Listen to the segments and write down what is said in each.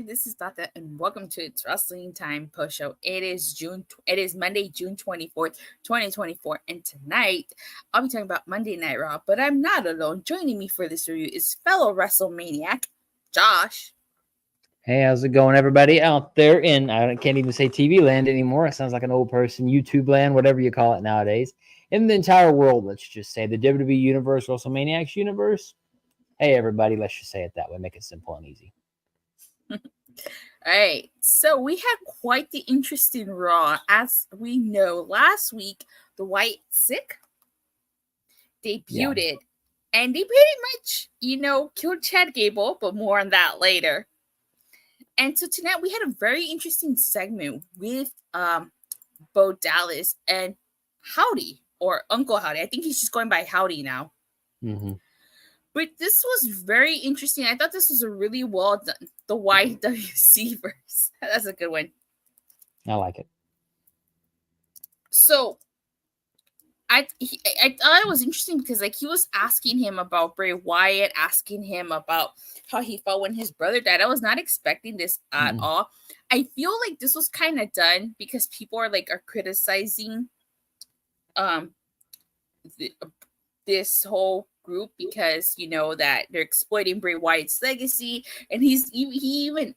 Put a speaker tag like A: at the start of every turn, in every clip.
A: this is Tata, and welcome to It's Wrestling Time Post Show. It is Monday, June 24th, 2024, and tonight I'll be talking about Monday Night Raw, but I'm not alone. Joining me for this review is fellow WrestleManiac, Josh.
B: Hey, how's it going, everybody out there in, I can't even say TV land anymore. It sounds like an old person, YouTube land, whatever you call it nowadays. In the entire world, let's just say the WWE Universe, WrestleManiacs Universe. Hey, everybody, let's just say it that way. Make it simple and easy.
A: All right, so we had quite the interesting Raw. As we know, last week, the Wyatt sick debuted, and they pretty much, killed Chad Gable, but more on that later. And so tonight we had a very interesting segment with Bo Dallas and Howdy, or Uncle Howdy. I think he's just going by Howdy now.
B: Mm-hmm.
A: But this was very interesting. I thought this was a really well done. The YWC verse. That's a good one.
B: I like it.
A: So I thought it was interesting because he was asking him about Bray Wyatt, asking him about how he felt when his brother died. I was not expecting this at all. I feel like this was kind of done because people are criticizing this whole group because that they're exploiting Bray Wyatt's legacy, and he even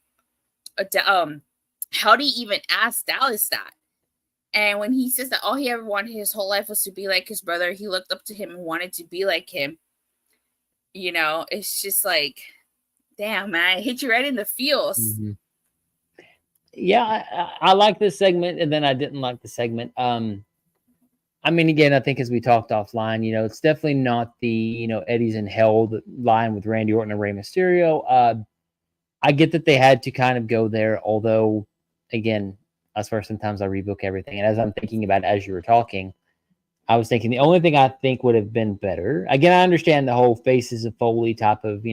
A: Howdy even asked Dallas that. And when he says that all he ever wanted his whole life was to be like his brother, he looked up to him and wanted to be like him. It's just like, damn, man, I hit you right in the feels.
B: Mm-hmm. Yeah, I like this segment, and then I didn't like the segment. I mean, again, I think as we talked offline, it's definitely not the, Eddie's in hell line with Randy Orton and Rey Mysterio. I get that they had to kind of go there, although, again, as far as sometimes I rebook everything. And as I'm thinking about it, as you were talking, I was thinking the only thing I think would have been better. Again, I understand the whole Faces of Foley type of,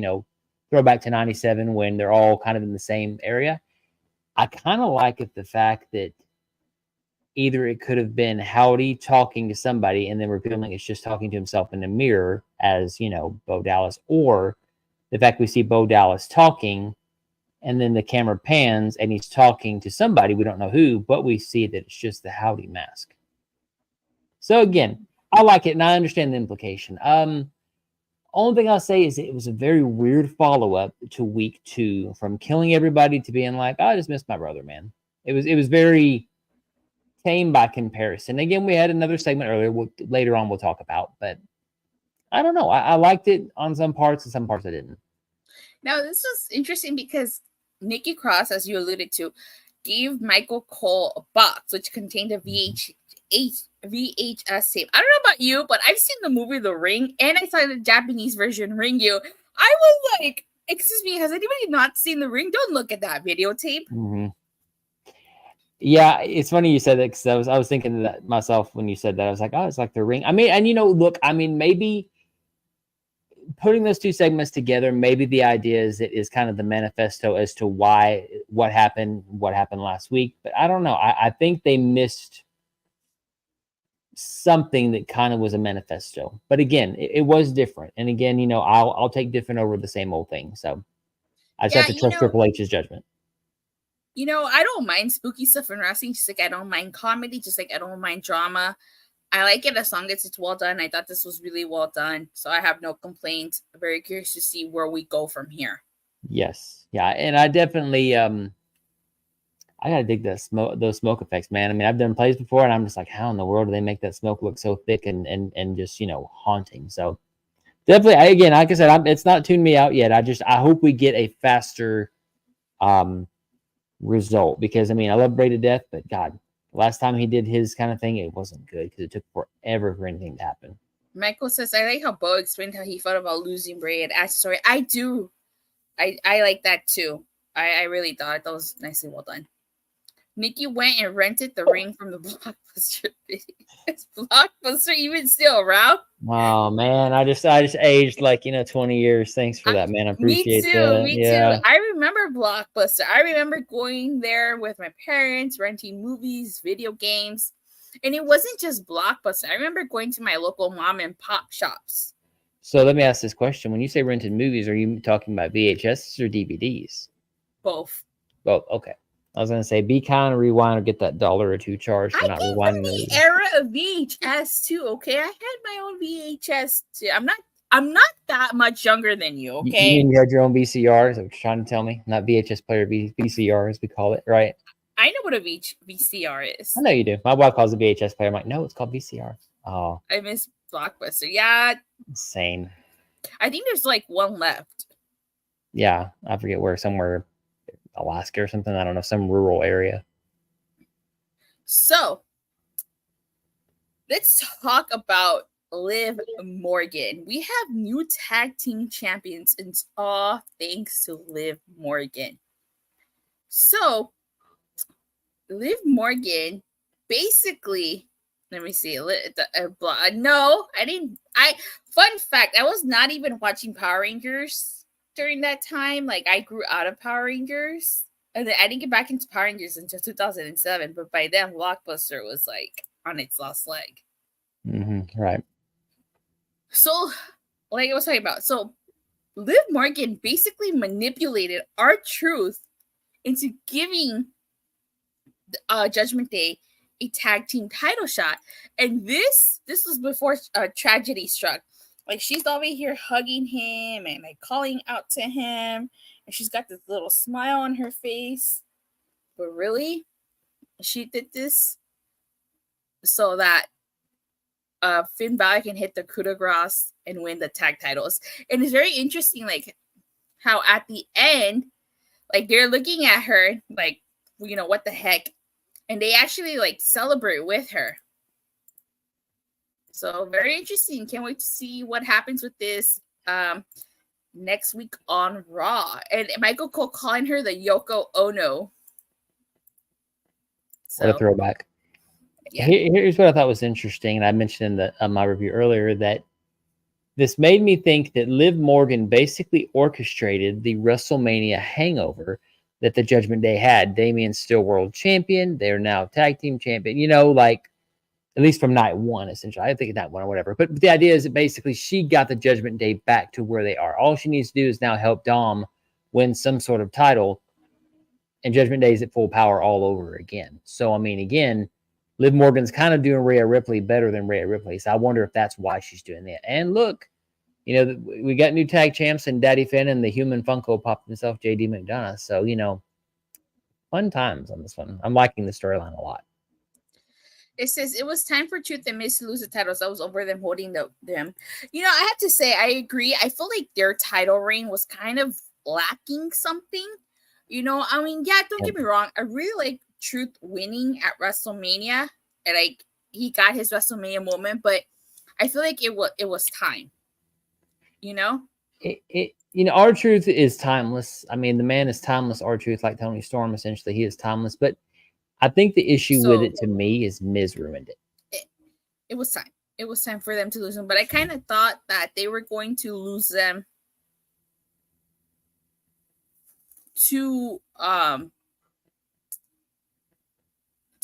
B: throwback to 97 when they're all kind of in the same area. I kind of like it, the fact that either it could have been Howdy talking to somebody and then revealing it's just talking to himself in the mirror as, Bo Dallas, or the fact we see Bo Dallas talking and then the camera pans and he's talking to somebody, we don't know who, but we see that it's just the Howdy mask. So again, I like it and I understand the implication. Only thing I'll say is it was a very weird follow-up to week 2, from killing everybody to being like, I just missed my brother, man. It was very tame by comparison. Again, we had another segment earlier, later on we'll talk about, but I don't know. I liked it on some parts and some parts I didn't.
A: Now, this was interesting because Nikki Cross, as you alluded to, gave Michael Cole a box which contained a VHS tape. I don't know about you, but I've seen the movie The Ring, and I saw the Japanese version, Ringu. I was like, excuse me, has anybody not seen The Ring? Don't look at that videotape.
B: Mm-hmm. Yeah, it's funny you said that because I was thinking that myself when you said that. I was like, oh, it's like The Ring. I mean, and look, I mean, maybe putting those two segments together, maybe the idea is kind of the manifesto as to what happened last week. But I don't know. I think they missed something that kind of was a manifesto. But again, it was different. And again, I'll take different over the same old thing. So I just have to trust Triple H's judgment.
A: I don't mind spooky stuff in wrestling, just like I don't mind comedy, just like I don't mind drama. I like it as long as it's well done. I thought this was really well done, so I have no complaints. I'm very curious to see where we go from here.
B: Yes. Yeah, and I definitely I gotta dig those smoke effects, man. I mean, I've done plays before, and I'm just like, how in the world do they make that smoke look so thick and just haunting? So definitely, again, like I said, it's not tuned me out yet. I hope we get a faster result, because I mean, I love Bray to death, but God, last time he did his kind of thing, it wasn't good because it took forever for anything to happen.
A: Michael says, I like how Bo explained how he felt about losing Bray at Ash Story. I do. I like that too. I really thought that was nicely well done. Nikki went and rented The Ring from the Blockbuster video. Is Blockbuster even still around?
B: Oh man, I just aged 20 years. Thanks for that, man. I appreciate that.
A: Me too. I remember Blockbuster. I remember going there with my parents, renting movies, video games. And it wasn't just Blockbuster. I remember going to my local mom and pop shops.
B: So let me ask this question. When you say rented movies, are you talking about VHS or DVDs?
A: Both.
B: Well, okay. I was gonna say, be kind and rewind or get that $1 or $2 charged for
A: I
B: not
A: came
B: rewinding
A: from
B: the
A: the
B: movie.
A: era of VHS too. Okay, I had my own VHS too. I'm not that much younger than you.
B: You
A: Okay,
B: mean you had your own VCR? Is that what you're trying to tell me? Not VHS player, VCR as we call it, right?
A: I know what a VCR
B: I
A: is.
B: know you do. My wife calls it VHS player. I'm like, no, it's called VCR. Oh,
A: I miss Blockbuster. Yeah,
B: insane.
A: I think there's like one left.
B: Yeah, I forget where, somewhere Alaska or something. I don't know, some rural area.
A: So let's talk about Liv Morgan. We have new tag team champions, and all thanks to Liv Morgan. So Liv Morgan basically, let me see. No, I didn't. Fun fact, I was not even watching Power Rangers during that time. Like, I grew out of Power Rangers. And then I didn't get back into Power Rangers until 2007. But by then, Blockbuster was like on its last leg.
B: Right.
A: So, like I was talking about, so Liv Morgan basically manipulated R-Truth into giving Judgment Day a tag team title shot, and this was before tragedy struck. Like, she's over here hugging him and like calling out to him, and she's got this little smile on her face. But really, she did this so that Finn Balor can hit the coup de grace and win the tag titles. And it's very interesting, like how at the end, like they're looking at her like, you know, what the heck, and they actually like celebrate with her. So very interesting. Can't wait to see what happens with this next week on Raw. And Michael Cole calling her the Yoko Ono. So,
B: what a throwback. Yeah. Here's what I thought was interesting, and I mentioned in my review earlier that this made me think that Liv Morgan basically orchestrated the WrestleMania hangover that the Judgment Day had. Damian's still world champion. They're now tag team champion. You know, like, at least from night one, essentially. I think night one or whatever. But the idea is that basically she got the Judgment Day back to where they are. All she needs to do is now help Dom win some sort of title, and Judgment Day is at full power all over again. So, I mean, again, Liv Morgan's kind of doing Rhea Ripley better than Rhea Ripley. So I wonder if that's why she's doing that. And look, you know, we got new tag champs and Daddy Finn and the human Funko popped himself, JD McDonough. So, you know, fun times on this one. I'm liking the storyline a lot.
A: It says it was time for Truth and Miz to lose the titles. That was over them holding them. You know, I have to say, I agree. I feel like their title reign was kind of lacking something. You know, I mean, yeah, don't get me wrong. I really like Truth winning at WrestleMania, and like he got his WrestleMania moment, but I feel like it was time. You know,
B: you know, R-Truth is timeless. I mean, the man is timeless. R-Truth, like Tony Storm, essentially, he is timeless. But I think the issue with it to me is Miz ruined it.
A: It was time. It was time for them to lose them, but I kind of thought that they were going to lose them to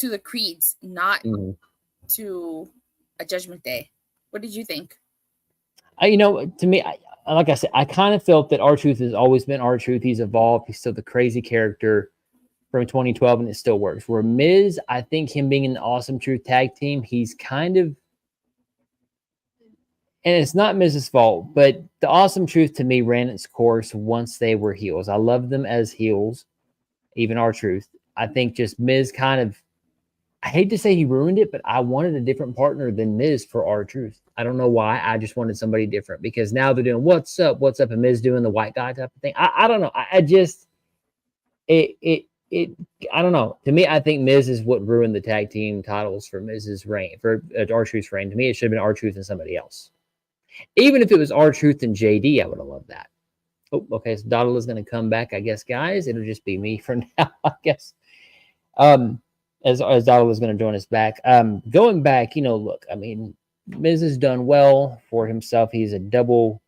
A: the Creeds, not to a Judgment Day. What did you think?
B: You know, to me, like I said, I kind of felt that R-Truth has always been R-Truth. He's evolved. He's still the crazy character from 2012, and it still works. Where Miz, I think him being an awesome Truth tag team, he's kind of, and it's not Miz's fault, but the awesome Truth to me ran its course once they were heels. I love them as heels, even R-Truth. I think just Miz kind of, I hate to say he ruined it, but I wanted a different partner than Miz for R-Truth. I don't know why. I just wanted somebody different, because now they're doing what's up, and Miz doing the white guy type of thing. I don't know. I just, I don't know. To me, I think Miz is what ruined the tag team titles for Miz's reign, for R-Truth's reign. To me, it should have been R-Truth and somebody else. Even if it was R-Truth and JD, I would have loved that. Oh, okay. So Donald is going to come back, I guess, guys. It'll just be me for now, I guess. As Donald is going to join us back. Going back, you know, look, I mean, Miz has done well for himself. He's a double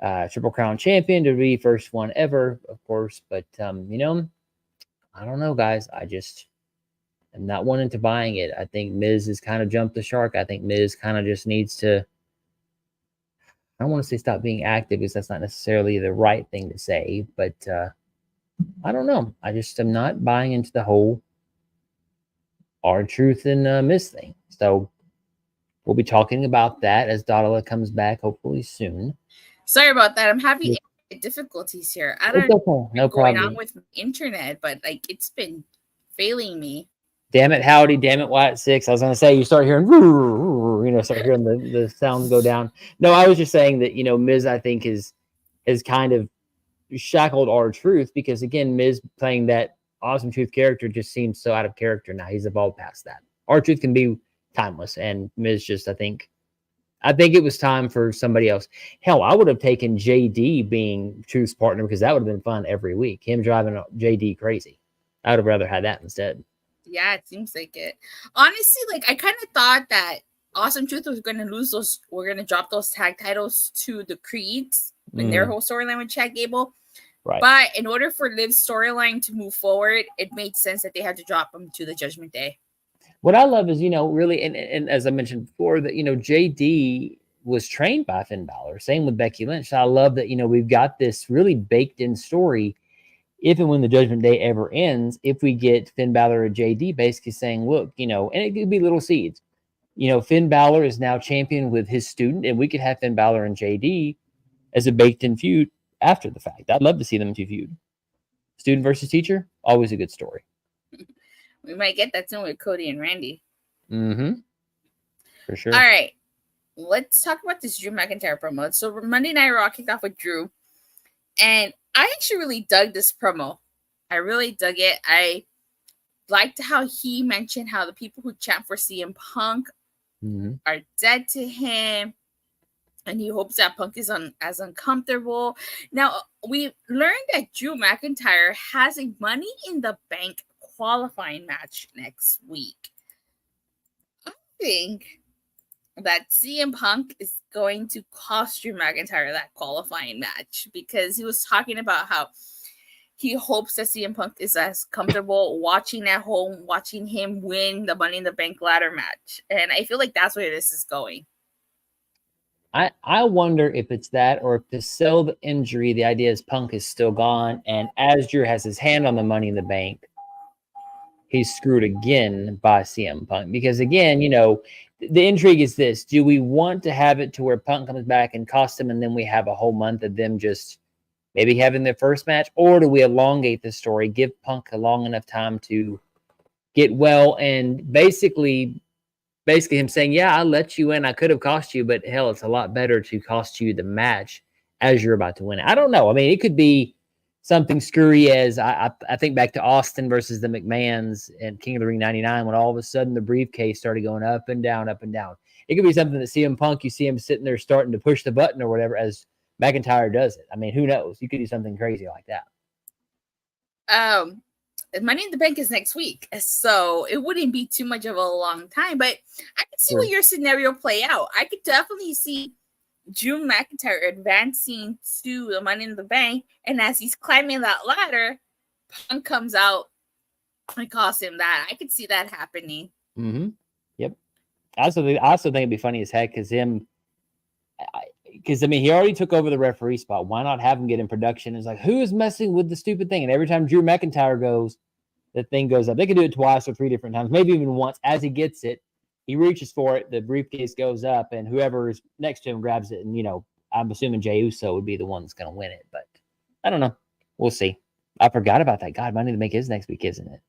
B: Triple Crown champion, to be first one ever, of course. But, you know, I don't know, guys. I just am not wanting to buying it. I think Miz has kind of jumped the shark. I think Miz kind of just needs to, I don't want to say stop being active, because that's not necessarily the right thing to say, but I don't know. I just am not buying into the whole R-Truth and Miz thing. So we'll be talking about that as Donna comes back, hopefully soon.
A: Sorry about that. I'm having difficulties here. I don't know what's
B: no
A: going
B: problem.
A: on with my internet, but like it's been failing me.
B: Damn it, Howdy. Damn it, Wyatt 6. I was going to say, you start hearing, start hearing the sounds go down. No, I was just saying that, Miz, I think, is kind of shackled R-Truth because, again, Miz playing that Awesome Truth character just seems so out of character now. He's evolved past that. R-Truth can be timeless, and Miz just, I think it was time for somebody else. Hell, I would have taken JD being Truth's partner because that would have been fun every week. Him driving JD crazy. I would have rather had that instead.
A: Yeah, it seems like it. Honestly, like I kind of thought that Awesome Truth was going to lose those. We're going to drop those tag titles to the Creeds in their whole storyline with Chad Gable.
B: Right.
A: But in order for Liv's storyline to move forward, it made sense that they had to drop them to the Judgment Day.
B: What I love is, really, and as I mentioned before, that, JD was trained by Finn Balor. Same with Becky Lynch. So I love that, we've got this really baked in story. If and when the Judgment Day ever ends, if we get Finn Balor or JD basically saying, look, and it could be little seeds. Finn Balor is now champion with his student, and we could have Finn Balor and JD as a baked-in feud after the fact. I'd love to see them two feud. Student versus teacher, always a good story.
A: We might get that soon with Cody and Randy.
B: Mm-hmm. For sure.
A: All right. Let's talk about this Drew McIntyre promo. So Monday Night Raw kicked off with Drew, and I actually really dug this promo. I really dug it. I liked how he mentioned how the people who chant for CM Punk are dead to him, and he hopes that Punk is as uncomfortable. Now, we learned that Drew McIntyre has a Money in the Bank qualifying match next week. I think that CM Punk is going to cost Drew McIntyre that qualifying match because he was talking about how he hopes that CM Punk is as comfortable watching at home, watching him win the Money in the Bank ladder match. And I feel like that's where this is going.
B: I wonder if it's that or if to sell the injury, the idea is Punk is still gone. And as Drew has his hand on the Money in the Bank, he's screwed again by CM Punk. Because again, the intrigue is this. Do we want to have it to where Punk comes back and costs him and then we have a whole month of them just maybe having their first match? Or do we elongate the story, give Punk a long enough time to get well, and basically him saying, yeah, I let you in. I could have cost you, but hell, it's a lot better to cost you the match as you're about to win it. I don't know. I mean, it could be something screwy as I think back to Austin versus the McMahons and King of the Ring 99 when all of a sudden the briefcase started going up and down, up and down. It could be something that CM Punk, you see him sitting there starting to push the button or whatever as McIntyre does it. I mean, who knows? You could do something crazy like that.
A: Money in the Bank is next week, so it wouldn't be too much of a long time, but I could see what your scenario play out. I could definitely see Drew McIntyre advancing to the Money in the Bank, and as he's climbing that ladder, Punk comes out and costs him that. I could see that happening.
B: Mm-hmm. Yep. I also think it'd be funny as heck because I mean, he already took over the referee spot. Why not have him get in production? It's like, who is messing with the stupid thing? And every time Drew McIntyre goes, the thing goes up. They could do it twice or three different times, maybe even once. As he gets it, he reaches for it, the briefcase goes up, and whoever is next to him grabs it. And, I'm assuming Jey Uso would be the one that's going to win it. But I don't know. We'll see. I forgot about that. God, Money to Make is next week, isn't it?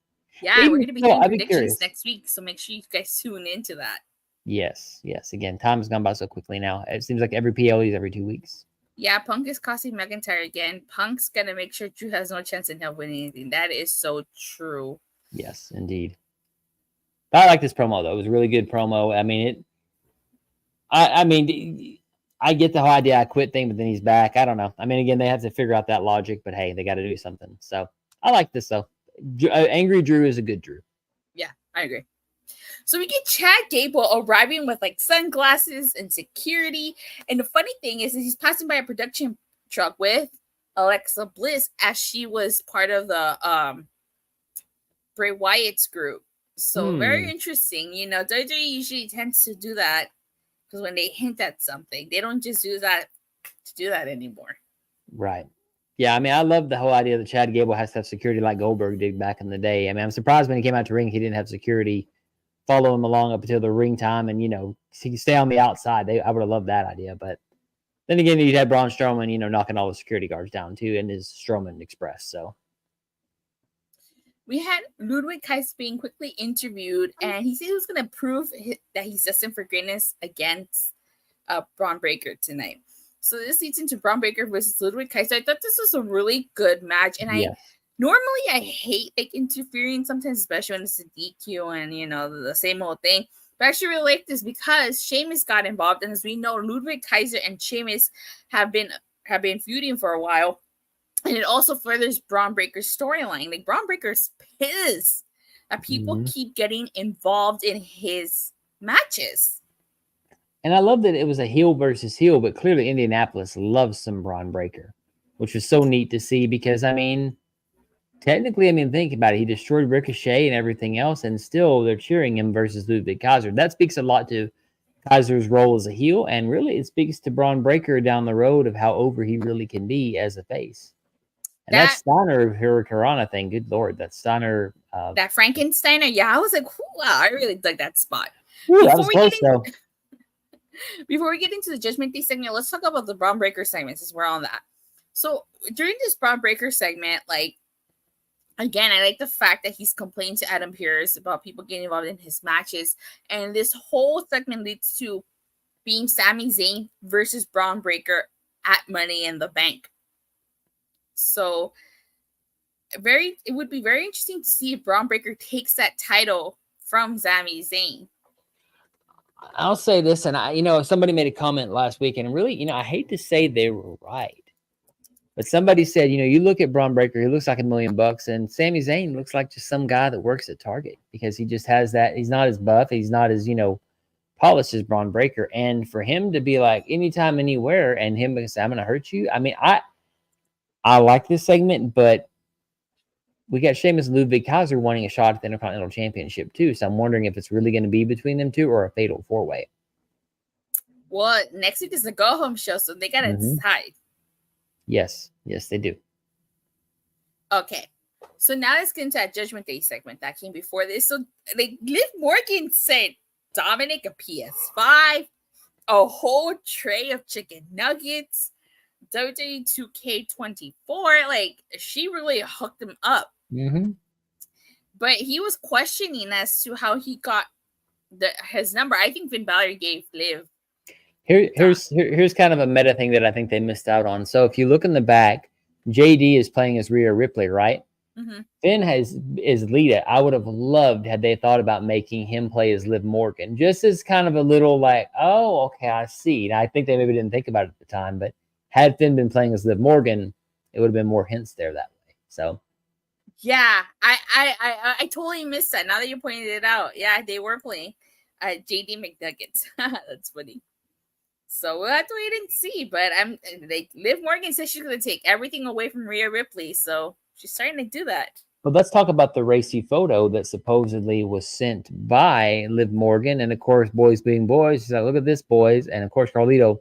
A: Yeah, we're going to be doing predictions next week, so make sure you guys tune into that.
B: Yes. Again, time has gone by so quickly now. It seems like every PLE is every 2 weeks.
A: Yeah, Punk is costing McIntyre again. Punk's going to make sure Drew has no chance in hell winning anything. That is so true.
B: Yes, indeed. I like this promo, though. It was a really good promo. I mean, I get the whole idea I quit thing, but then he's back. I don't know. I mean, again, they have to figure out that logic, but hey, they got to do something. So I like this, though. Angry Drew is a good Drew.
A: Yeah, I agree. So we get Chad Gable arriving with like sunglasses and security. And the funny thing is he's passing by a production truck with Alexa Bliss as she was part of the Bray Wyatt's group. So very interesting. WWE usually tends to do that because when they hint at something, they don't just do that to do that anymore.
B: Right. Yeah, I mean, I love the whole idea that Chad Gable has to have security like Goldberg did back in the day. I mean, I'm surprised when he came out to ring, he didn't have security follow him along up until the ring time, and he can stay on the outside. I would have loved that idea, but then again, you'd have Braun Strowman, knocking all the security guards down too in his Strowman Express. So
A: we had Ludwig Kaiser being quickly interviewed, and he said he was going to prove that he's destined for greatness against Braun Breaker tonight. So this leads into Braun Breaker versus Ludwig Kaiser. I thought this was a really good match, and normally I hate like interfering sometimes, especially when it's a DQ and the same old thing. But I actually really like this because Sheamus got involved, and as we know, Ludwig Kaiser and Sheamus have been feuding for a while. And it also furthers Braun Breaker's storyline. Like, Braun Breaker's pissed that people keep getting involved in his matches.
B: And I love that it was a heel versus heel, but clearly Indianapolis loves some Braun Breaker, which was so neat to see because, I mean, technically, think about it. He destroyed Ricochet and everything else, and still they're cheering him versus Ludwig Kaiser. That speaks a lot to Kaiser's role as a heel, and really it speaks to Braun Breaker down the road of how over he really can be as a face. And that Steiner Hurricanrana thing, good Lord, that Steiner.
A: That Frankensteiner, yeah, I was like, wow, I really like that spot.
B: That was close, though.
A: Before we get into the Judgment Day segment, let's talk about the Braun Breaker segment since we're on that. So during this Braun Breaker segment, like, again, I like the fact that he's complaining to Adam Pearce about people getting involved in his matches. And this whole segment leads to being Sami Zayn versus Braun Breaker at Money in the Bank. So it would be very interesting to see if Braun Breaker takes that title from Sami Zayn.
B: I'll say this, and somebody made a comment last week, and really, I hate to say they were right, but somebody said, you look at Braun Breaker, he looks like $1 million, and Sami Zayn looks like just some guy that works at Target because he just has that. He's not as buff, he's not as polished as Braun Breaker, and for him to be like anytime, anywhere, and him say, I'm going to hurt you. I mean, I like this segment, but we got Sheamus and Ludwig Kaiser wanting a shot at the Intercontinental Championship too. So I'm wondering if it's really going to be between them two or a fatal 4-way.
A: Well, next week is the go home show, so they got to decide.
B: Yes, they do.
A: Okay, so now let's get into that Judgment Day segment that came before this. So Liv Morgan sent Dominic a PS5, a whole tray of chicken nuggets, WWE 2K24, like, she really hooked him up. But he was questioning as to how he got his number. I think Finn Balor gave Liv.
B: Here's kind of a meta thing that I think they missed out on. So if you look in the back, JD is playing as Rhea Ripley, right? Finn is Lita. I would have loved had they thought about making him play as Liv Morgan, just as kind of a little like, oh, okay, I see. And I think they maybe didn't think about it at the time, but had Finn been playing as Liv Morgan, it would have been more hints there that way. So,
A: yeah, I totally missed that. Now that you pointed it out, yeah, they were playing JD McNuggets. That's funny. So we'll have to wait and see. But Liv Morgan says she's going to take everything away from Rhea Ripley, so she's starting to do that.
B: But let's talk about the racy photo that supposedly was sent by Liv Morgan, and of course, boys being boys, she's like, "Look at this, boys," and of course, Carlito.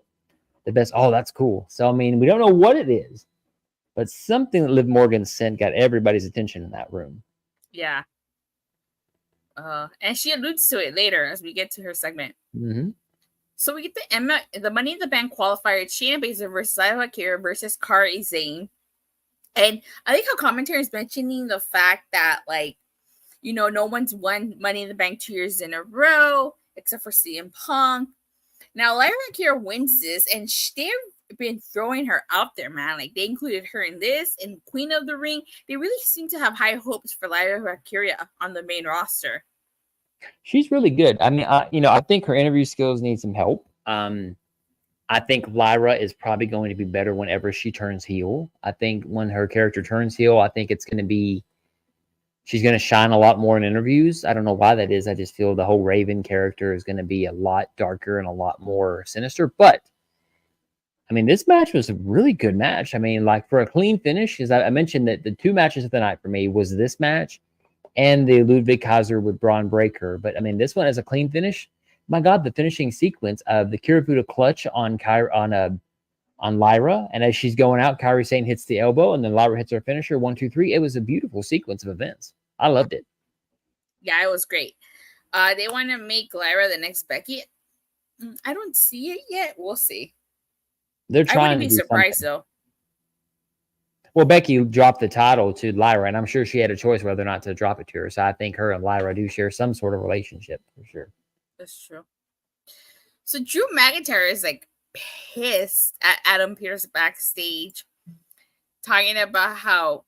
B: The best. Oh, that's cool. So, I mean, we don't know what it is, but something that Liv Morgan sent got everybody's attention in that room.
A: Yeah. And she alludes to it later as we get to her segment. So we get the Money in the Bank qualifier. It's Shayna Baszler versus Valkyria versus Kairi Sane. And I like how commentary is mentioning the fact that, like, no one's won Money in the Bank 2 years in a row except for CM Punk. Now, Lyra here wins this, and they've been throwing her out there, man. Like, they included her in this, and Queen of the Ring. They really seem to have high hopes for Lyra Valkyria on the main roster.
B: She's really good. I mean, I think her interview skills need some help. I think Lyra is probably going to be better whenever she turns heel. I think when her character turns heel, I think it's going to be she's going to shine a lot more in interviews. I don't know why that is. I just feel the whole Raven character is going to be a lot darker and a lot more sinister. But, I mean, this match was a really good match. I mean, like, for a clean finish, because I mentioned that the 2 matches of the night for me was this match and the Ludwig Kaiser with Braun Breaker. But, I mean, this one as a clean finish, my God, the finishing sequence of the Kirifuda clutch on on Lyra. And as she's going out, Kairi Sane hits the elbow, and then Lyra hits her finisher. 1, 2, 3. It was a beautiful sequence of events. I loved it.
A: Yeah, it was great. They want to make Lyra the next Becky. I don't see it yet. We'll see.
B: They're trying.
A: I wouldn't be surprised though.
B: Well, Becky dropped the title to Lyra, and I'm sure she had a choice whether or not to drop it to her. So I think her and Lyra do share some sort of relationship for sure.
A: That's true. So Drew McIntyre is like pissed at Adam Pearce backstage, talking about how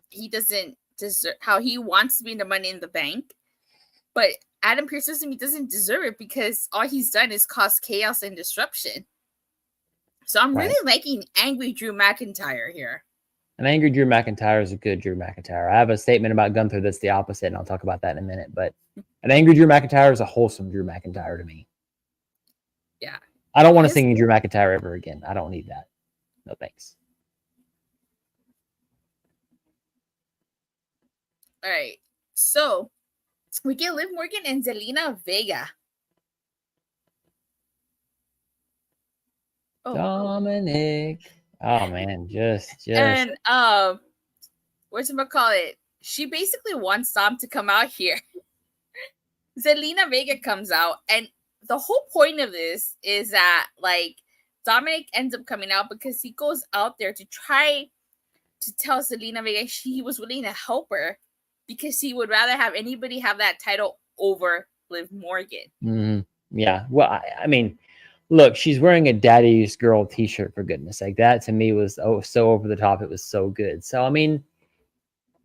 A: he doesn't deserve, how he wants to be in the Money in the Bank, but Adam Pearce doesn't deserve it because all he's done is cause chaos and disruption. So I'm really liking angry Drew McIntyre here.
B: An angry Drew McIntyre is a good Drew McIntyre. I have a statement about Gunther that's the opposite, and I'll talk about that in a minute. But an angry Drew McIntyre is a wholesome Drew McIntyre to me.
A: Yeah.
B: I don't want to sing Drew McIntyre ever again. I don't need that. No thanks.
A: All right. So we get Liv Morgan and Zelina Vega.
B: Oh. Dominic. Oh man, just
A: and whatchamacallit? She basically wants Dom to come out here. Zelina Vega comes out, and the whole point of this is that like Dominic ends up coming out because he goes out there to try to tell Zelina Vega he was willing to help her because he would rather have anybody have that title over Liv Morgan.
B: Mm-hmm. Yeah. Well, I mean, look, she's wearing a daddy's girl t-shirt, for goodness sake. That to me was so over the top. It was so good. So, I mean,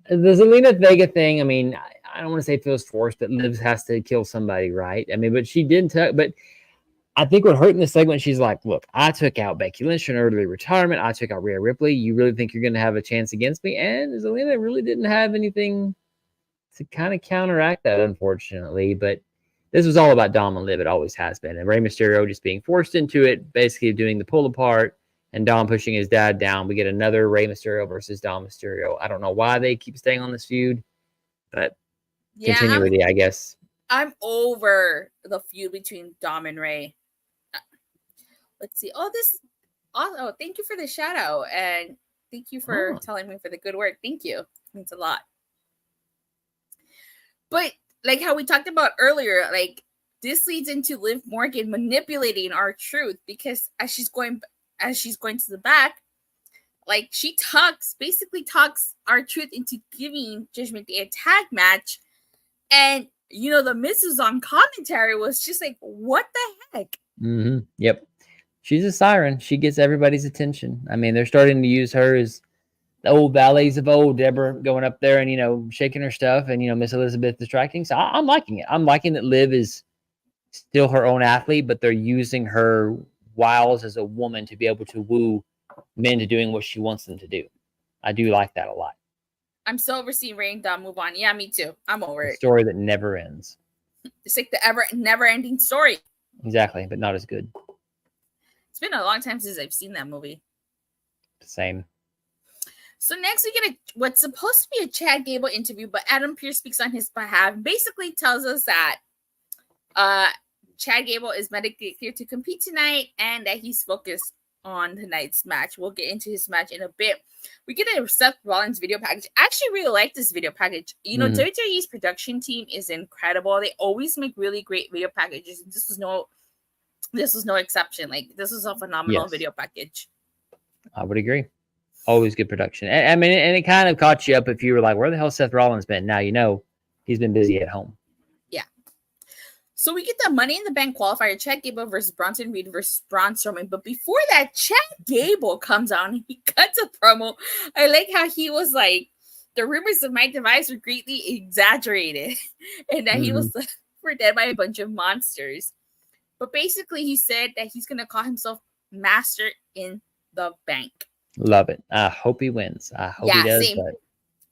B: the Zelina Vega thing, I mean, I don't want to say it feels forced, but Liv has to kill somebody, right? I mean, but she didn't. But I think what hurt in the segment, she's like, look, I took out Becky Lynch in early retirement. I took out Rhea Ripley. You really think you're going to have a chance against me? And Zelina really didn't have anything to kind of counteract that, unfortunately. But this was all about Dom and Liv. It always has been. And Rey Mysterio just being forced into it, basically doing the pull apart, and Dom pushing his dad down. We get another Rey Mysterio versus Dom Mysterio. I don't know why they keep staying on this feud, but continuity, I guess.
A: I'm over the feud between Dom and Rey. Let's see. Oh, thank you for the shout out. And thank you for telling me for the good work. Thank you. It means a lot. But like how we talked about earlier, like this leads into Liv Morgan manipulating R-Truth because as she's going to the back, like she basically talks R-Truth into giving Judgment Day a tag match. And you know, the missus on commentary was just like, what the heck?
B: Mm-hmm. Yep. She's a siren. She gets everybody's attention. I mean, they're starting to use her as the old valets of old, Deborah going up there and, you know, shaking her stuff and, you know, Miss Elizabeth distracting. So I'm liking it. I'm liking that Liv is still her own athlete, but they're using her wiles as a woman to be able to woo men to doing what she wants them to do. I do like that a lot.
A: I'm so over seeing Rey and Dom move on. Yeah, me too. I'm over it.
B: Story that never ends.
A: It's like the never-ending story.
B: Exactly, but not as good.
A: It's been a long time since I've seen that movie.
B: Same.
A: So next we get what's supposed to be a Chad Gable interview, but Adam Pearce speaks on his behalf. Basically tells us that Chad Gable is medically cleared to compete tonight and that he's focused on tonight's match. We'll get into his match in a bit. We get a Seth Rollins video package. I actually really like this video package. You know, WWE's production team is incredible. They always make really great video packages. This was no exception. Like, this was a phenomenal video package.
B: I would agree. Always good production. And, I mean, and it kind of caught you up if you were like, where the hell Seth Rollins been? Now you know he's been busy at home.
A: Yeah. So we get the Money in the Bank qualifier, Chad Gable versus Bronson Reed versus Braun Strowman. But before that, Chad Gable comes out and he cuts a promo. I like how he was like, the rumors of my device were greatly exaggerated and that he was dead by a bunch of monsters. But basically, he said that he's going to call himself Master in the Bank. Love it.
B: I hope he wins. I hope he does.
A: Same.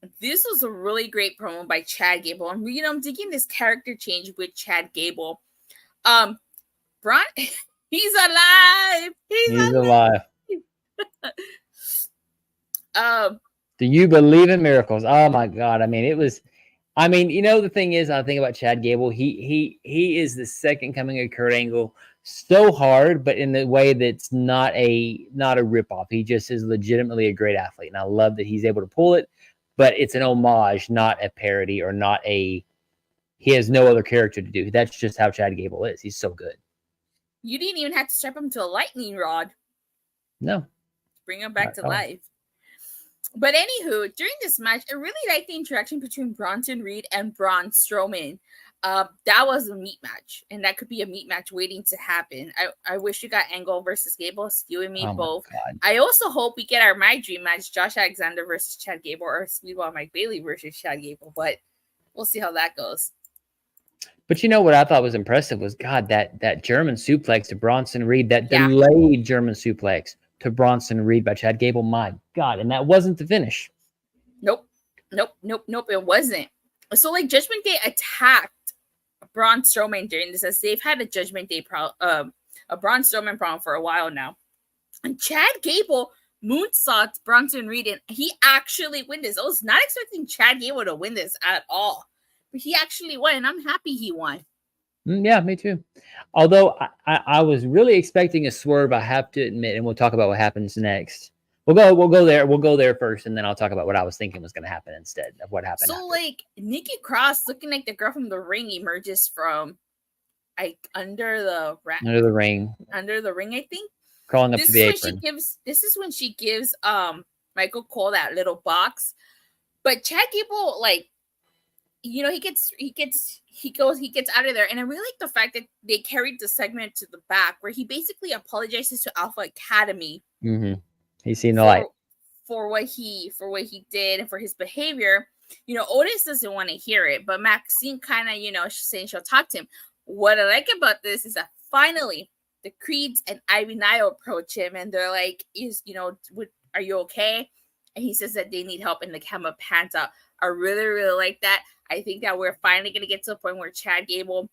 A: But this was a really great promo by Chad Gable. I'm digging this character change with Chad Gable. Braun, he's alive. He's alive.
B: Do you believe in miracles? Oh my God. I mean, you know, the thing is, I think about Chad Gable, he is the second coming of Kurt Angle so hard, but in the way that's not a ripoff. He just is legitimately a great athlete, and I love that he's able to pull it. But it's an homage, not a parody, or not a. He has no other character to do. That's just how Chad Gable is. He's so good.
A: You didn't even have to strap him to a lightning rod.
B: No,
A: bring him back to life. But anywho, during this match, I really liked the interaction between Bronson Reed and Braun Strowman. That was a meat match, and that could be a meat match waiting to happen. I wish you got Angle versus Gable, you and me both. I also hope we get our My Dream match, Josh Alexander versus Chad Gable, or Speedball Mike Bailey versus Chad Gable, but we'll see how that goes.
B: But you know what I thought was impressive was, God, that German suplex to Bronson Reed, that delayed German suplex to Bronson Reed by Chad Gable. My God. And that wasn't the finish.
A: Nope. It wasn't. So like Judgment Day attacked Braun Strowman during this, as they've had a Judgment Day a Braun Strowman problem for a while now. And Chad Gable moonsaults Bronson Reed, and he actually won this. I was not expecting Chad Gable to win this at all. But he actually won, and I'm happy he won.
B: Yeah, me too. Although I was really expecting a swerve, I have to admit, and we'll talk about what happens next. We'll go there. We'll go there first, and then I'll talk about what I was thinking was going to happen instead of what happened.
A: So, like, Nikki Cross, looking like the girl from the ring, emerges from under the ring, I think.
B: Crawling up to the apron.
A: This is when she gives Michael Cole that little box. But Chad Gable, like, you know, he gets out of there, and I really like the fact that they carried the segment to the back where he basically apologizes to Alpha Academy.
B: Mm-hmm. He's seen the light
A: for what he did and for his behavior. You know, Otis doesn't want to hear it, but Maxine kind of, you know, she's saying she'll talk to him. What I like about this is that finally the Creeds and Ivy Nile approach him, and they're like, are you okay? And he says that they need help, and the camera pans out. I really, really like that. I think that we're finally going to get to a point where Chad Gable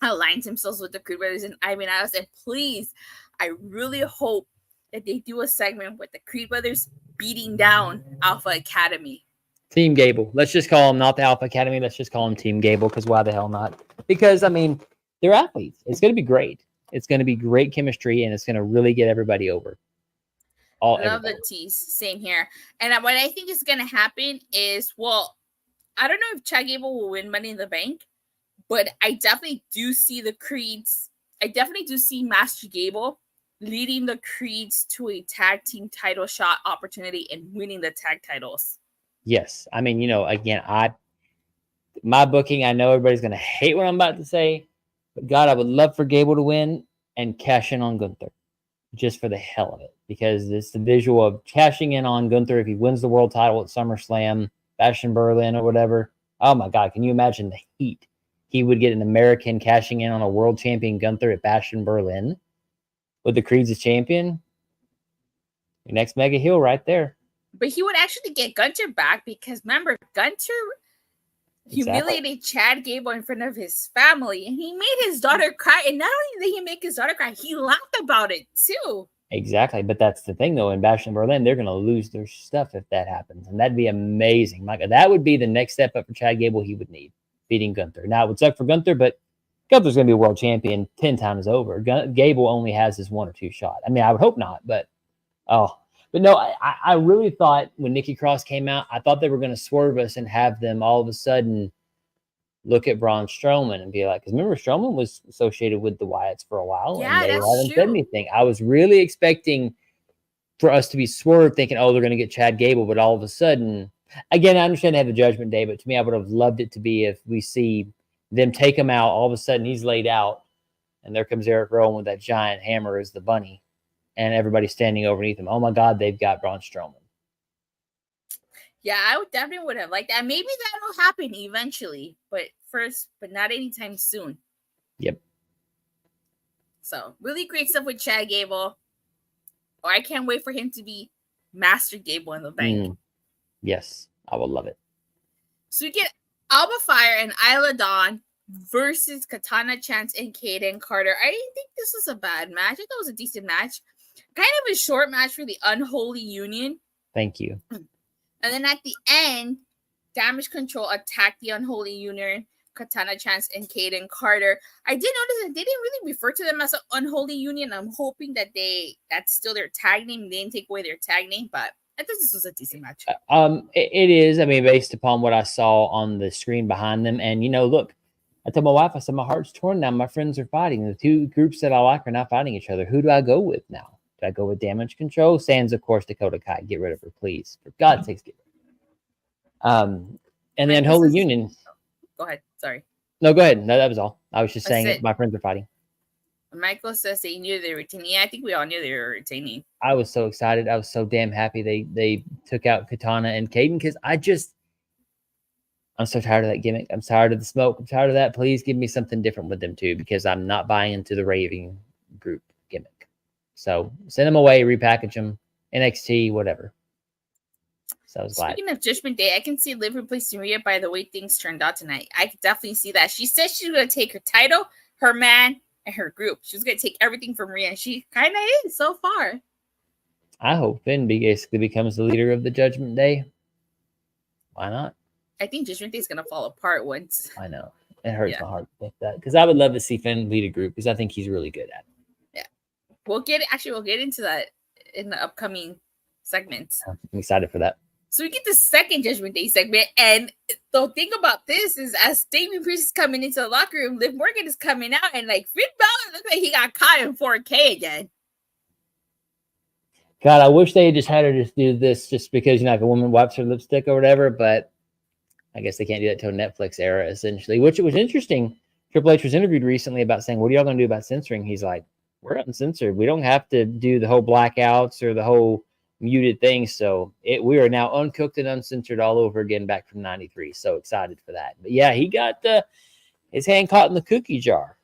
A: aligns himself with the Creed Brothers and Ivy Niles. And please, I really hope that they do a segment with the Creed Brothers beating down Alpha Academy.
B: Team Gable. Let's just call them not the Alpha Academy. Let's just call them Team Gable, because why the hell not? Because, I mean, they're athletes. It's going to be great. It's going to be great chemistry, and it's going to really get everybody over.
A: I love the tease. Same here. And what I think is going to happen is, well, I don't know if Chad Gable will win Money in the Bank, but I definitely do see the Creeds. I definitely do see Master Gable leading the Creeds to a tag team title shot opportunity and winning the tag titles.
B: Yes. I mean, you know, again, my booking, I know everybody's going to hate what I'm about to say, but God, I would love for Gable to win and cash in on Gunther just for the hell of it, because it's the visual of cashing in on Gunther if he wins the world title at SummerSlam, Bash in Berlin or whatever. Oh my God, can you imagine the heat he would get an American cashing in on a world champion Gunther at Bash in Berlin with the Creeds as champion? Your next mega heel right there.
A: But he would actually get Gunther back, because remember, Gunther humiliated Chad Gable in front of his family, and he made his daughter cry. And not only did he make his daughter cry, he laughed about it too. Exactly.
B: But that's the thing, though. In Bash in Berlin, they're going to lose their stuff if that happens. And that'd be amazing. My God, that would be the next step up for Chad Gable he would need, beating Gunther. Now, it would suck for Gunther, but Gunther's going to be a world champion 10 times over. Gable only has his 1 or 2 shot. I mean, I would hope not, but no, I really thought when Nikki Cross came out, I thought they were going to swerve us and have them all of a sudden look at Braun Strowman and be like, because remember, Strowman was associated with the Wyatts for a while, and they haven't said anything. I was really expecting for us to be swerved, thinking, oh, they're going to get Chad Gable, but all of a sudden, again, I understand they have the Judgment Day, but to me, I would have loved it to be if we see them take him out, all of a sudden he's laid out, and there comes Eric Rowan with that giant hammer as the bunny, and everybody's standing underneath him. Oh my God, they've got Braun Strowman.
A: Yeah, I definitely would have liked that. Maybe that'll happen eventually, but not anytime soon.
B: Yep.
A: So, really great stuff with Chad Gable. Oh, I can't wait for him to be Master Gable in the Bank.
B: Yes, I will love it.
A: So we get Alba Fire and Isla Dawn versus Katana Chance and Kayden Carter. I didn't think this was a bad match. I thought it was a decent match. Kind of a short match for the Unholy Union.
B: Thank you.
A: And then at the end, Damage Control attacked the Unholy Union. Katana Chance and Kayden Carter. I did notice that they didn't really refer to them as an unholy union. I'm hoping that that's still their tag name. They didn't take away their tag name, but I think this was a decent match.
B: It is. I mean, based upon what I saw on the screen behind them, and look, I told my wife, I said my heart's torn now. My friends are fighting. The two groups that I like are now fighting each other. Who do I go with now? Do I go with Damage Control? Sans, of course, Dakota Kai. Get rid of her, please. For God's sakes, get rid of her. And the Unholy Union.
A: Go ahead. Sorry.
B: No, go ahead. No, that was all. I was just saying it. My friends are fighting.
A: Michael says they knew they were retaining. Yeah, I think we all knew they were retaining.
B: I was so excited. I was so damn happy they took out Katana and Kayden because I'm so tired of that gimmick. I'm tired of the smoke. I'm tired of that. Please give me something different with them too, because I'm not buying into the raving group gimmick. So send them away, repackage them, NXT, whatever. So I was glad.
A: Speaking of Judgment Day, I can see Liv replacing Rhea by the way things turned out tonight. I could definitely see that. She said she's going to take her title, her man, and her group. She's going to take everything from Rhea, and she kind of is so far.
B: I hope Finn basically becomes the leader of the Judgment Day. Why not?
A: I think Judgment Day is going to fall apart once.
B: I know. It hurts my heart to think that, because I would love to see Finn lead a group, because I think he's really good at it.
A: Yeah. We'll get into that in the upcoming segments.
B: I'm excited for that.
A: So we get the second Judgment Day segment, and the thing about this is, as Damian Priest is coming into the locker room, Liv Morgan is coming out, and like Finn Balor looks like he got caught in 4K again.
B: God, I wish they just had her just do this just because like a woman wipes her lipstick or whatever, but I guess they can't do that till Netflix era essentially. Which it was interesting. Triple H was interviewed recently about saying, "What are y'all going to do about censoring?" He's like, "We're uncensored. We don't have to do the whole blackouts or the whole muted thing, so we are now uncooked and uncensored all over again back from 93. So excited for that. But yeah, he got his hand caught in the cookie jar.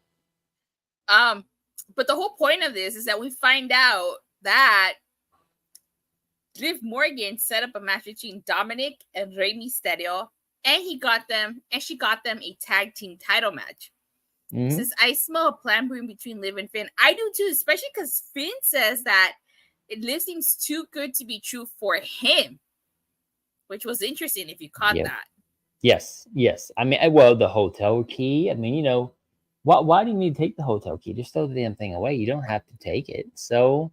A: But the whole point of this is that we find out that Liv Morgan set up a match between Dominic and Rey Mysterio, and she got them a tag team title match. Since I smell a plan brewing between Liv and Finn. I do too, especially because Finn says that Liv seems too good to be true for him, which was interesting if you caught that.
B: Yes. I mean, well, the hotel key. I mean, why do you need to take the hotel key? Just throw the damn thing away. You don't have to take it. So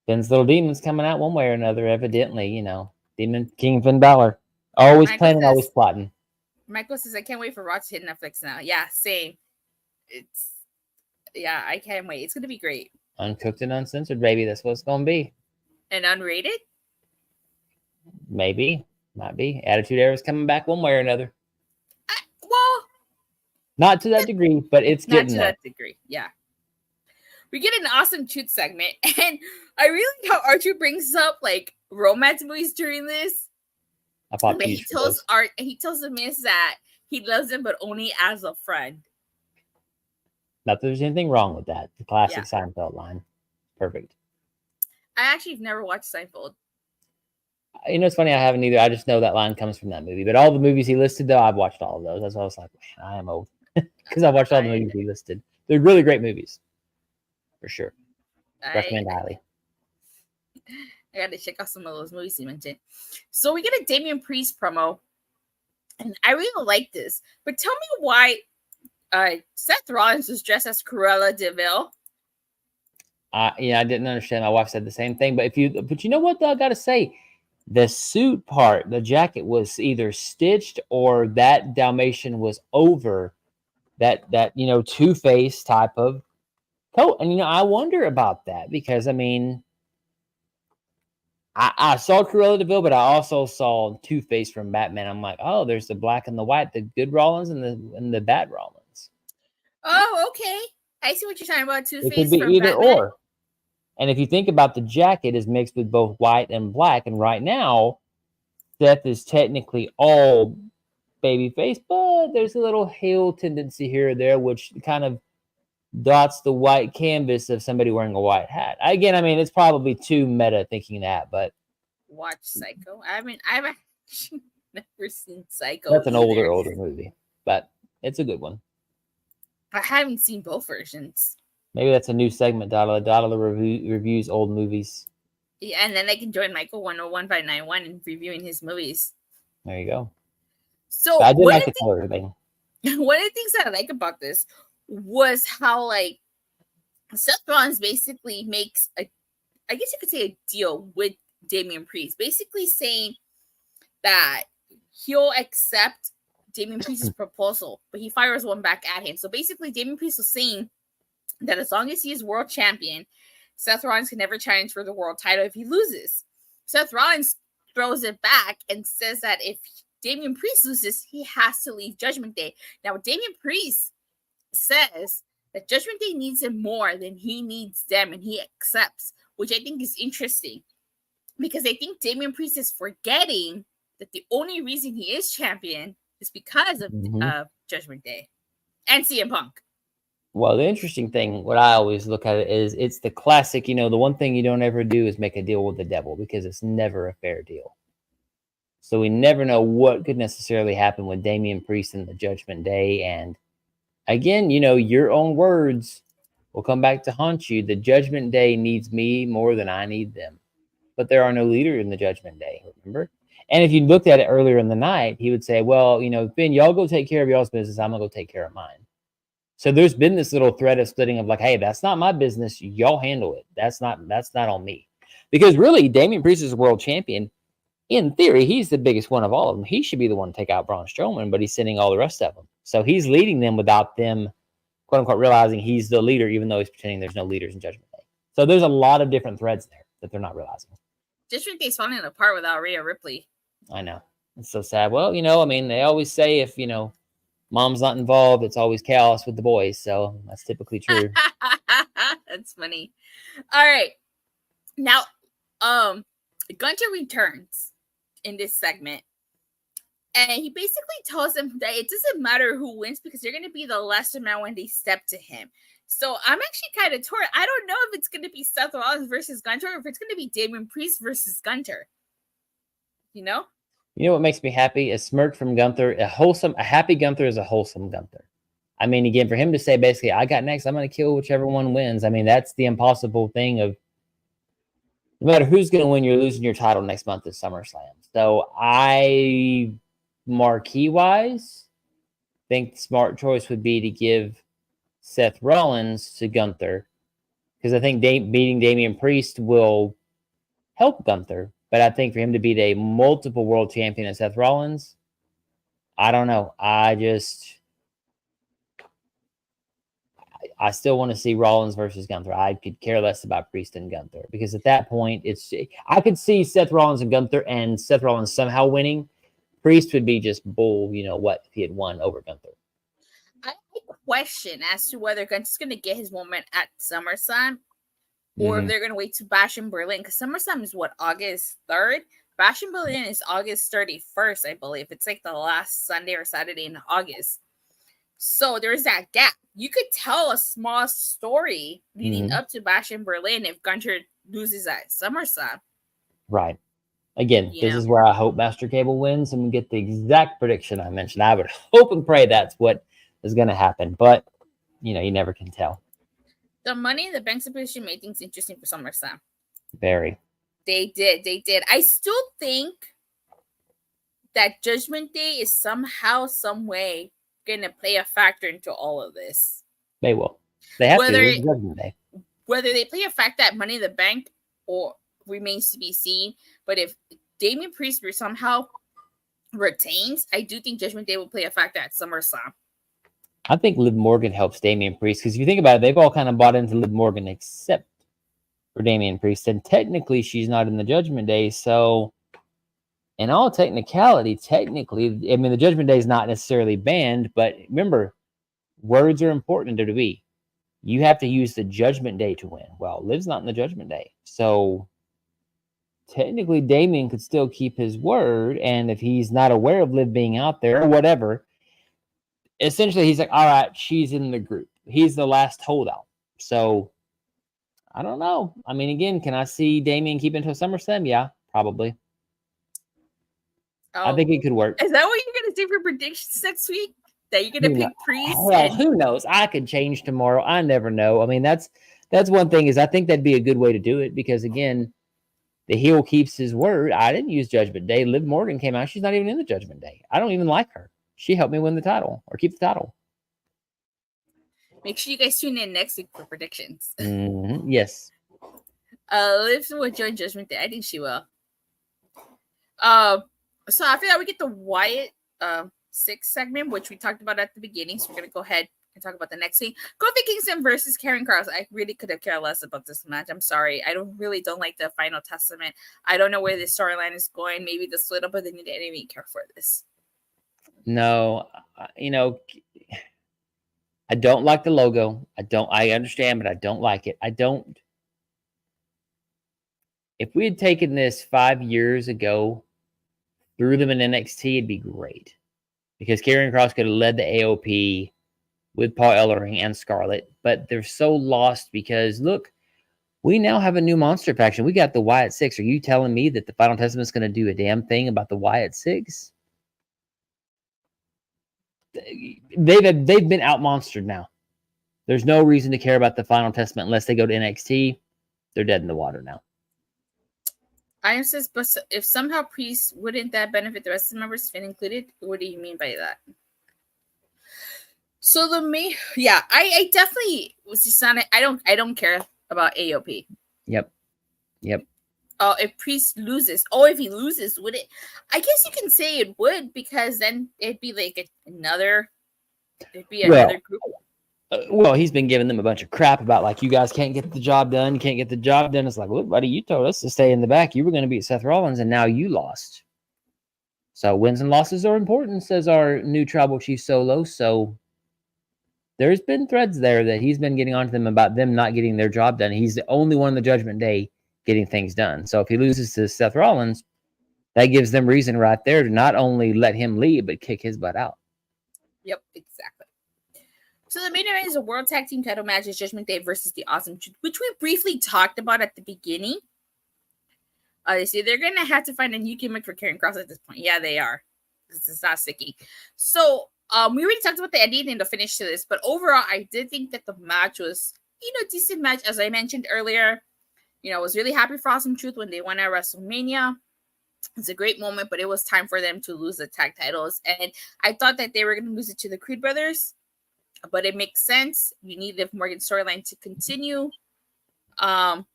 B: Finn's little demon's coming out one way or another, evidently. Demon King Finn Balor, always planning, always plotting.
A: Michael says, "I can't wait for Raw to hit Netflix now." Yeah, same. I can't wait. It's gonna be great.
B: Uncooked and uncensored, baby. That's what it's going to be.
A: And unrated?
B: Maybe. Might be. Attitude Era's coming back one way or another.
A: Well,
B: not to that degree, but it's getting there.
A: Not to that degree, yeah. We get an awesome shoot segment, and I really like how Archer brings up like romance movies during this. He tells the Miz that he loves him, but only as a friend.
B: Not that there's anything wrong with that. The classic Seinfeld line. Perfect.
A: I actually have never watched Seinfeld.
B: It's funny, I haven't either. I just know that line comes from that movie. But all the movies he listed, though, I've watched all of those. That's why I was like, man, I am old. Because I watched all the movies he listed. They're really great movies. For sure. Recommend highly.
A: I got to check out some of those movies you mentioned. So we get a Damian Priest promo. And I really like this. But tell me why Seth Rollins was dressed as Cruella de Vil.
B: I didn't understand. My wife said the same thing. But you know what though, I gotta say, the suit part, the jacket was either stitched or that Dalmatian was over that Two-Face type of coat. And I wonder about that because I mean I saw Cruella de Vil, but I also saw Two-Face from Batman. I'm like, oh, there's the black and the white, the good Rollins and the bad Rollins.
A: Oh, okay. I see what you're talking about. Two-Face.
B: It could be
A: from
B: either
A: Batman.
B: or. And if you think about the jacket is mixed with both white and black, and right now, Seth is technically all babyface, but there's a little heel tendency here or there, which kind of dots the white canvas of somebody wearing a white hat. Again, I mean, it's probably too meta thinking that, but
A: watch Psycho. I've actually never seen Psycho.
B: That's an older movie, but it's a good one.
A: I haven't seen both versions.
B: Maybe that's a new segment. Dada reviews old movies.
A: Yeah, and then they can join Michael 101 by 91 and reviewing his movies.
B: There you go.
A: So
B: But I did
A: one
B: like
A: of
B: the color thing.
A: one of the things that I like about this was how like Seth Rollins basically makes a, I guess you could say, a deal with Damian Priest, basically saying that he'll accept Damian Priest's proposal, but he fires one back at him. So basically, Damian Priest was saying that as long as he is world champion, Seth Rollins can never challenge for the world title if he loses. Seth Rollins throws it back and says that if Damian Priest loses, he has to leave Judgment Day. Now, Damian Priest says that Judgment Day needs him more than he needs them, and he accepts, which I think is interesting because I think Damian Priest is forgetting that the only reason he is champion is because of Judgment Day and CM Punk.
B: Well, the interesting thing, what I always look at it is, it's the classic, the one thing you don't ever do is make a deal with the devil, because it's never a fair deal. So we never know what could necessarily happen with Damian Priest in the Judgment Day. And again, your own words will come back to haunt you. The Judgment Day needs me more than I need them. But there are no leaders in the Judgment Day, remember? And if you looked at it earlier in the night, he would say, well, Finn, y'all go take care of y'all's business. I'm going to go take care of mine. So there's been this little thread of splitting of like, hey, that's not my business. Y'all handle it. That's not on me. Because really, Damian Priest is a world champion. In theory, he's the biggest one of all of them. He should be the one to take out Braun Strowman, but he's sending all the rest of them. So he's leading them without them, quote unquote, realizing he's the leader, even though he's pretending there's no leaders in Judgment Day. So there's a lot of different threads there that they're not realizing.
A: Judgment Day's falling apart without Rhea Ripley.
B: I know. It's so sad. Well, they always say if, mom's not involved, it's always chaos with the boys. So that's typically true.
A: That's funny. All right. Now, Gunter returns in this segment. And he basically tells them that it doesn't matter who wins because they're going to be the lesser man when they step to him. So I'm actually kind of torn. I don't know if it's going to be Seth Rollins versus Gunter or if it's going to be Damian Priest versus Gunter. You know what
B: makes me happy? A smirk from Gunther. A happy Gunther is a wholesome Gunther. I mean, again, for him to say basically, I got next, I'm going to kill whichever one wins. I mean, that's the impossible thing of no matter who's going to win, you're losing your title next month at SummerSlam. So marquee-wise, think the smart choice would be to give Seth Rollins to Gunther, because I think beating Damian Priest will help Gunther. But I think for him to beat a multiple world champion as Seth Rollins, I don't know. I still want to see Rollins versus Gunther. I could care less about Priest and Gunther, because at that point, I could see Seth Rollins and Gunther and Seth Rollins somehow winning. Priest would be just bull, what, if he had won over Gunther.
A: I question as to whether Gunther's going to get his moment at SummerSlam or if they're going to wait to Bash in Berlin, because SummerSlam is August 3rd? Bash in Berlin is August 31st, I believe. It's like the last Sunday or Saturday in August. So there's that gap. You could tell a small story leading up to Bash in Berlin if Gunter loses at SummerSlam.
B: Right. Again, this is where I hope Master Gable wins and we get the exact prediction I mentioned. I would hope and pray that's what is going to happen. But, you never can tell.
A: The Money in the Bank submission made things interesting for SummerSlam.
B: Very.
A: They did. I still think that Judgment Day is somehow, some way going to play a factor into all of this.
B: They will. They have to. It's Judgment Day.
A: Whether they play a factor at Money in the Bank or remains to be seen. But if Damian Priest somehow retains, I do think Judgment Day will play a factor at SummerSlam.
B: I think Liv Morgan helps Damian Priest, because if you think about it, they've all kind of bought into Liv Morgan except for Damian Priest. And technically, she's not in the Judgment Day. So, in all technicality, the Judgment Day is not necessarily banned. But remember, words are important in WWE. You have to use the Judgment Day to win. Well, Liv's not in the Judgment Day. So, technically, Damian could still keep his word. And if he's not aware of Liv being out there or whatever, essentially, he's like, all right, she's in the group. He's the last holdout. So, I don't know. I mean, again, can I see Damian keep until SummerSlam? Yeah, probably. I think it could work.
A: Is that what you're going to do for predictions next week? That you're going to pick Priest?
B: Well, who knows? I could change tomorrow. I never know. I mean, that's one thing is I think that'd be a good way to do it, because, again, the heel keeps his word. I didn't use Judgment Day. Liv Morgan came out. She's not even in the Judgment Day. I don't even like her. She helped me win the title or keep the title.
A: Make sure you guys tune in next week for predictions.
B: Yes.
A: Liv will join Judgment Day. I think she will. So after that, we get the Wyatt 6 segment, which we talked about at the beginning. So we're gonna go ahead and talk about the next thing. Kofi Kingston versus Karrion Kross. I really could have cared less about this match. I'm sorry. I don't like the Final Testament. I don't know where this storyline is going. Maybe the split up, but I didn't even care for this.
B: No, I don't like the logo. I understand, but I don't like it. If we had taken this 5 years ago, threw them in NXT, it'd be great. Because Karrion Kross could have led the AOP with Paul Ellering and Scarlett, but they're so lost because, look, we now have a new monster faction. We got the Wyatt 6. Are you telling me that the Final Testament's going to do a damn thing about the Wyatt 6? They've been out-monstered now. There's no reason to care about the Final Testament unless they go to NXT. They're dead in the water now.
A: Iron says, but if somehow Priest, wouldn't that benefit the rest of the members, Finn included? What do you mean by that? So the main, yeah, I definitely was just on it. I don't care about AOP.
B: Yep.
A: Oh, if Priest loses, if he loses, would it? I guess you can say it would, because then it'd be like another group.
B: Well, he's been giving them a bunch of crap about, like, you guys can't get the job done. You can't get the job done. It's like, look, buddy, you told us to stay in the back. You were going to beat Seth Rollins, and now you lost. So wins and losses are important, says our new tribal chief Solo. So there's been threads there that he's been getting onto them about them not getting their job done. He's the only one in the Judgment Day getting things done. So if he loses to Seth Rollins, that gives them reason right there to not only let him leave, but kick his butt out.
A: Yep, exactly. So the main event is a World Tag Team title match. It's Judgment Day versus the Awesome Truth, which we briefly talked about at the beginning. They say they're going to have to find a new gimmick for Karrion Kross at this point. Yeah, they are. Because it's not sticky. So we already talked about the ending and the finish to this, but overall, I did think that the match was, a decent match. As I mentioned earlier, I was really happy for Awesome Truth when they won at WrestleMania. It's a great moment, but it was time for them to lose the tag titles. And I thought that they were going to lose it to the Creed brothers. But it makes sense. You need Liv Morgan's storyline to continue. But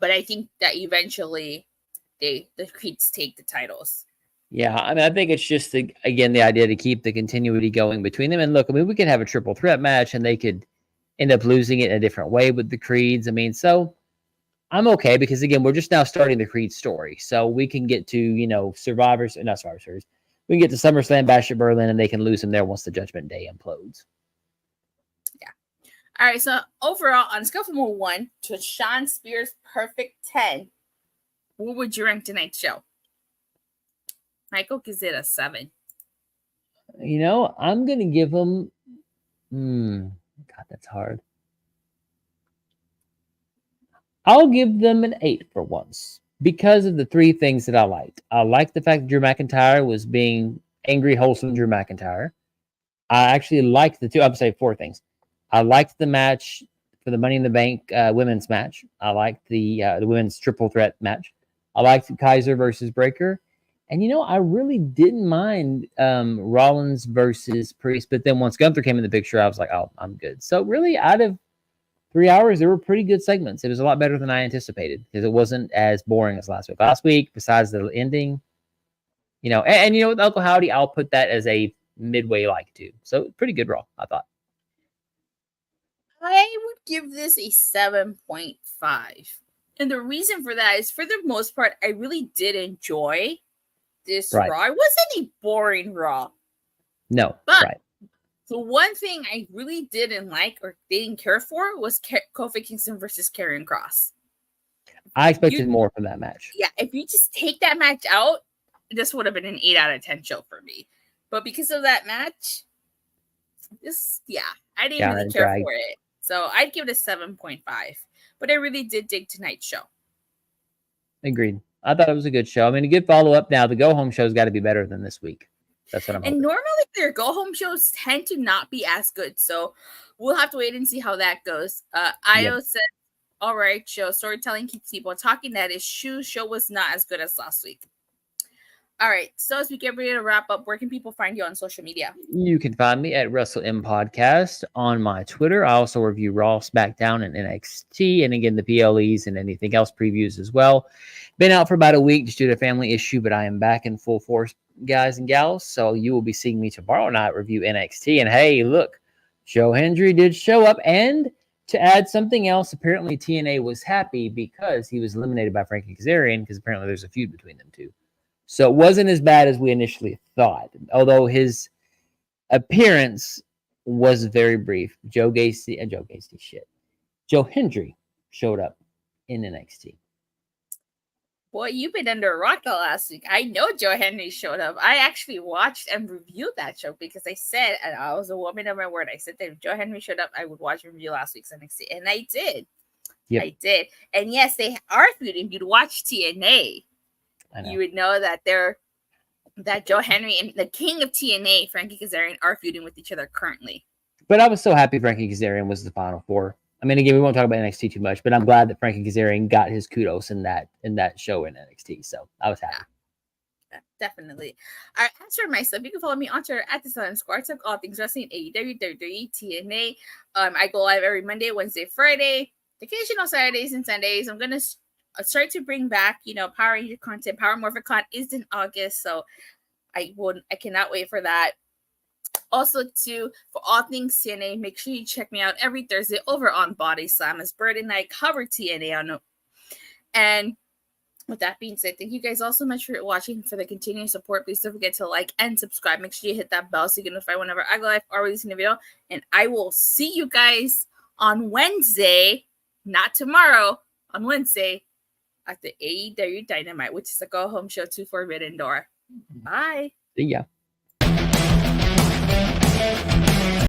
A: I think that eventually the Creeds take the titles.
B: Yeah, I mean, I think it's just, the idea to keep the continuity going between them. And look, I mean, we could have a triple threat match and they could end up losing it in a different way with the Creeds. I mean, so I'm okay because, again, we're just now starting the Creed story. So we can get to, Survivor Series. We can get to SummerSlam, Bash at Berlin, and they can lose him there once the Judgment Day implodes.
A: All right, so overall, on a scale from a 1 to a Sean Spears perfect 10, what would you rank tonight's show? Michael gives it a 7.
B: I'm going to give them... God, that's hard. I'll give them an 8 for once because of the 3 things that I liked. I liked the fact that Drew McIntyre was being angry, wholesome Drew McIntyre. I actually liked the 2... I'm saying 4 things. I liked the match for the Money in the Bank women's match. I liked the women's triple threat match. I liked Kaiser versus Breaker. And, I really didn't mind Rollins versus Priest. But then once Gunther came in the picture, I was like, oh, I'm good. So really, out of 3 hours, there were pretty good segments. It was a lot better than I anticipated because it wasn't as boring as last week. Last week, besides the ending, and with Uncle Howdy, I'll put that as a midway like too. So pretty good Raw, I thought.
A: I would give this a 7.5. And the reason for that is, for the most part, I really did enjoy this Raw. It wasn't a boring Raw.
B: No,
A: but
B: right.
A: The one thing I really didn't like or didn't care for was Kofi Kingston versus Karrion Kross.
B: I expected more from that match.
A: Yeah, if you just take that match out, this would have been an 8 out of 10 show for me. But because of that match, I didn't really care for it. So I'd give it a 7.5. But I really did dig tonight's show.
B: Agreed. I thought it was a good show. I mean, a good follow-up. Now, the go-home show's got to be better than this week. That's what I'm hoping.
A: And normally their go-home shows tend to not be as good. So we'll have to wait and see how that goes. Io said all right show. Storytelling keeps people talking. That is true. Show was not as good as last week. All right. So as we get ready to wrap up, where can people find you on social media?
B: You can find me at Russell M Podcast on my Twitter. I also review Raw, SmackDown, and NXT, and again the PLEs and anything else previews as well. Been out for about a week just due to a family issue, but I am back in full force, guys and gals. So you will be seeing me tomorrow night review NXT. And hey, look, Joe Hendry did show up, and to add something else, apparently TNA was happy because he was eliminated by Frankie Kazarian because apparently there's a feud between them two. So it wasn't as bad as we initially thought, although his appearance was very brief. Joe Hendry showed up in NXT.
A: Boy, you've been under a rock the last week. I know Joe Hendry showed up. I actually watched and reviewed that show because I said, and I was a woman of my word, I said that if Joe Hendry showed up, I would watch and review last week's NXT. And I did. Yep. I did. And yes, they are feuding. You'd watch TNA. You would know that that Joe Hendry and the king of TNA, Frankie Kazarian, are feuding with each other currently.
B: But I was so happy Frankie Kazarian was the Final Four. I mean, again, we won't talk about NXT too much, but I'm glad that Frankie Kazarian got his kudos in that show in NXT. So I was happy.
A: Yeah, definitely. All right, as for myself, you can follow me on Twitter at @TheSunscore. I talk all things wrestling, AEW, WWE, TNA. I go live every Monday, Wednesday, Friday, occasional Saturdays and Sundays. I'm gonna start to bring back, Power Ranger content. Power Morphicon is in August, so I cannot wait for that. Also, too, for all things TNA, make sure you check me out every Thursday over on Body Slam as Bird and I cover TNA on. And with that being said, thank you guys all so much for watching, for the continuing support. Please don't forget to like and subscribe. Make sure you hit that bell so you can notify whenever I go live or releasing a video. And I will see you guys on Wednesday, not tomorrow, on Wednesday, at the AEW Dynamite, which is a go-home show to Forbidden Door. Bye.
B: See ya.